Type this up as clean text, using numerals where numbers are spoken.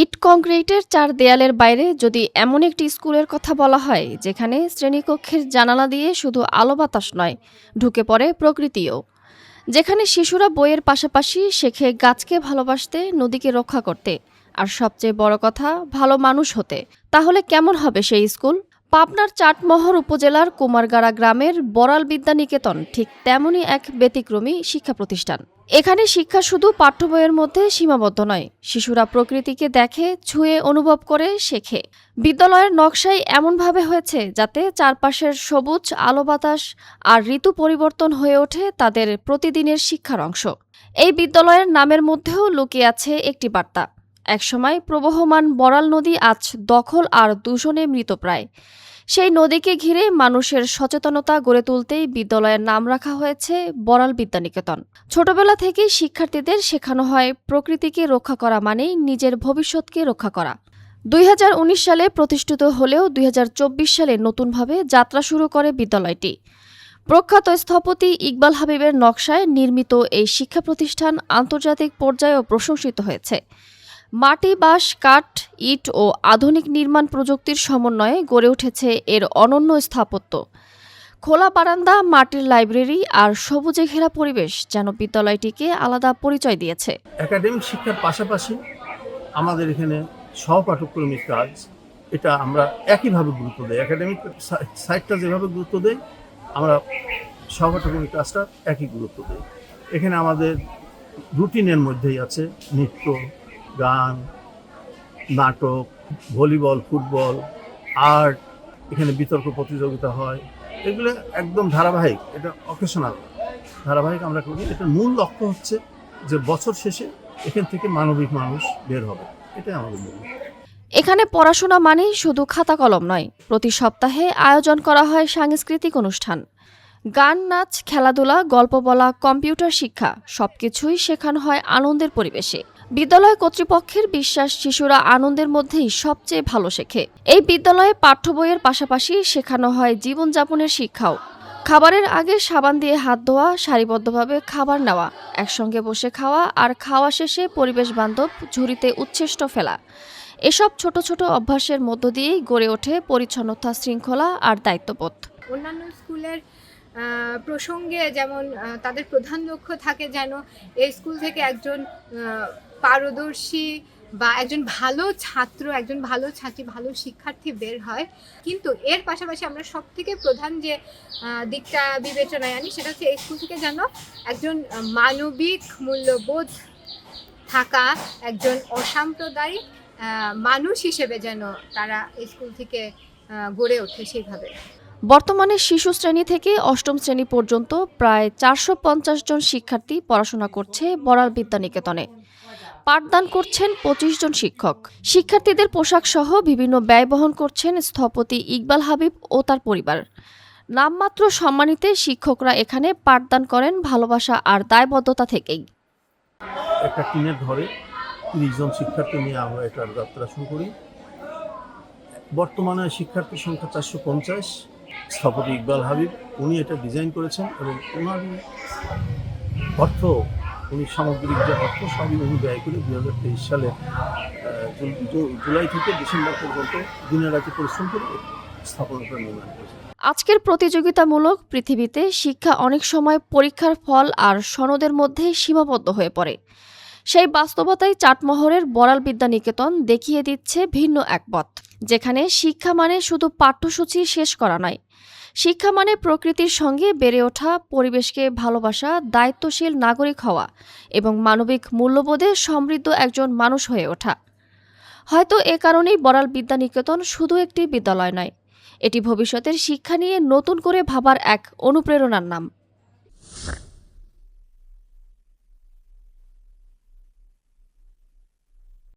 ইট কংক্রিটের চার দেয়ালের বাইরে যদি এমন একটি স্কুলের কথা বলা হয় যেখানে শ্রেণীকক্ষের জানালা দিয়ে শুধু আলো বাতাস নয়, ঢুকে পড়ে প্রকৃতিও, যেখানে শিশুরা বইয়ের পাশাপাশি শেখে গাছকে ভালোবাসতে, নদীকে রক্ষা করতে, আর সবচেয়ে বড় কথা ভালো মানুষ হতে, তাহলে কেমন হবে সেই স্কুল? পাবনার চাটমোহর উপজেলার কুমারগাড়া গ্রামের বড়াল বিদ্যানিকেতন ঠিক তেমনই এক ব্যতিক্রমী শিক্ষা প্রতিষ্ঠান। এখানে শিক্ষা শুধু পাঠ্য বইয়ের মধ্যে সীমাবদ্ধ নয়, শিশুরা প্রকৃতিকে দেখে, ছুঁয়ে অনুভব করে শেখে। বিদ্যালয়ের নকশাই এমনভাবে হয়েছে যাতে চারপাশের সবুজ, আলো বাতাস আর ঋতু পরিবর্তন হয়ে ওঠে তাদের প্রতিদিনের শিক্ষার অংশ। এই বিদ্যালয়ের নামের মধ্যেও লুকিয়ে আছে একটি বার্তা। একসময় প্রবহমান বড়াল নদী আজ দখল আর দূষণে মৃতপ্রায়। সেই নদীকে ঘিরে মানুষের সচেতনতা গড়ে তুলতেই বিদ্যালয়ের নাম রাখা হয়েছে বড়াল বিদ্যানিকেতন। ছোটবেলা থেকেই শিক্ষার্থীদের শেখানো হয় প্রকৃতিকে রক্ষা করা মানেই নিজের ভবিষ্যৎকে রক্ষা করা। 2019 সালে প্রতিষ্ঠিত হলেও 2024 সালে নতুনভাবে যাত্রা শুরু করে বিদ্যালয়টি। প্রখ্যাত স্থপতি ইকবাল হাবিবের নকশায় নির্মিত এই শিক্ষা প্রতিষ্ঠান আন্তর্জাতিক পর্যায়েও প্রশংসিত হয়েছে। মাটি, বাঁশ, কাঠ, ইট ও আধুনিক নির্মাণ প্রযুক্তির সমন্বয়ে গড়ে উঠেছে এর অনন্য স্থাপত্য। খোলা বারান্দা, মাটির লাইব্রেরি আর সবুজে ঘেরা পরিবেশ যেন বিদ্যালয়টিকে আলাদা পরিচয় দিয়েছে। একাডেমিক শিক্ষার পাশাপাশি আমাদের এখানে সহপাঠক্রমিক কাজ, এটা আমরা একইভাবে গুরুত্ব দেই। একাডেমিক সাইডটা যেভাবে গুরুত্ব দেই, আমরা সহপাঠক্রমিক কাজটা একই গুরুত্ব দিই। এখানে আমাদের রুটিনের মধ্যেই আছে নৃত্য, গান, নাটক, ভলিবল, ফুটবল, আর্ট, এখানে বিতর্ক প্রতিযোগিতা হয়। এগুলো একদম ধারাবাহিক, এটা অকেশনাল ধারাবাহিক আমরা করি। এটার মূল লক্ষ্য হচ্ছে যে বছর শেষে এখান থেকে মানবিক মানুষ বের হবে, এটাই আমাদের মূল। এখানে পড়াশোনা মানেই শুধু খাতা কলম নয়, প্রতি সপ্তাহে আয়োজন করা হয় সাংস্কৃতিক অনুষ্ঠান। গান, নাচ, খেলাধুলা, গল্প বলা, কম্পিউটার শিক্ষা সবকিছুই শেখানো হয় আনন্দের পরিবেশে। বিদ্যালয় কর্তৃপক্ষের বিশ্বাস, শিশুরা আনন্দের মধ্যেই সবচেয়ে ভালো শেখে। এই বিদ্যালয়ে পাঠ্য বইয়ের পাশাপাশি শেখানো হয় জীবনযাপনের শিক্ষাও। খাবারের আগে সাবান দিয়ে হাত ধোয়া, সারিবদ্ধভাবে খাবার নেওয়া, একসঙ্গে বসে খাওয়া আর খাওয়া শেষে পরিবেশ বান্ধব ঝুড়িতে উচ্ছিষ্ট ফেলা, এসব ছোট ছোট অভ্যাসের মধ্য দিয়েই গড়ে ওঠে পরিচ্ছন্নতা, শৃঙ্খলা আর দায়িত্ববোধ। অন্যান্য স্কুলের প্রসঙ্গে যেমন তাদের প্রধান লক্ষ্য থাকে যেন এই স্কুল থেকে একজন পারদর্শী বা একজন ভালো ছাত্র, একজন ভালো ছাত্রী, ভালো শিক্ষার্থী বের হয়। কিন্তু এর পাশাপাশি আমরা সবথেকে প্রধান যে দিকটা বিবেচনায় আনি সেটা হচ্ছে এই স্কুল থেকে যেন একজন মানবিক মূল্যবোধ থাকা, একজন অসাম্প্রদায়িক মানুষ হিসেবে যেন তারা এই স্কুল থেকে গড়ে ওঠে সেইভাবে। বর্তমানে শিশু শ্রেণী থেকে অষ্টম শ্রেণী পর্যন্ত প্রায় 450 জন শিক্ষার্থী পড়াশোনা করছে বড়াল বিদ্যানিকেতনে। পাঠদান করছেন 25 জন শিক্ষক। শিক্ষার্থীদের পোশাক সহ বিভিন্ন ব্যয় বহন করছেন স্থপতি ইকবাল হাবিব ও তার পরিবার। নামমাত্র সম্মানিতে শিক্ষকরা এখানে পাঠদান করেন ভালোবাসা আর দায়বদ্ধতা থেকেই। একটা টিনের ঘরে 30 জন শিক্ষার্থী নিয়ে আমরা এটার যাত্রা শুরু করি। বর্তমানে শিক্ষার্থীর সংখ্যা 450। স্থপতি ইকবাল হাবিব উনি এটা ডিজাইন করেছেন এবং ওনার অর্থ, উনি সামগ্রিক যে অর্থ সবই উনি ব্যয় করে 2023 সালে জুলাই থেকে ডিসেম্বর পর্যন্ত দিনে রাতে পরিশ্রম করে স্থাপনাটা নির্মাণ করেছেন। আজকের প্রতিযোগিতামূলক পৃথিবীতে শিক্ষা অনেক সময় পরীক্ষার ফল আর সনদের মধ্যেই সীমাবদ্ধ হয়ে পড়ে। সেই বাস্তবতায় চাটমোহরের বড়াল বিদ্যানিকেতন দেখিয়ে দিচ্ছে ভিন্ন এক পথ, যেখানে শিক্ষা মানে শুধু পাঠ্যসূচি শেষ করা নয়, শিক্ষা মানে প্রকৃতির সঙ্গে বেড়ে ওঠা, পরিবেশকে ভালোবাসা, দায়িত্বশীল নাগরিক হওয়া এবং মানবিক মূল্যবোধে সমৃদ্ধ একজন মানুষ হয়ে ওঠা। হয়তো এ কারণেই বড়াল বিদ্যানিকেতন শুধু একটি বিদ্যালয় নয়, এটি ভবিষ্যতের শিক্ষা নিয়ে নতুন করে ভাবার এক অনুপ্রেরণার নাম।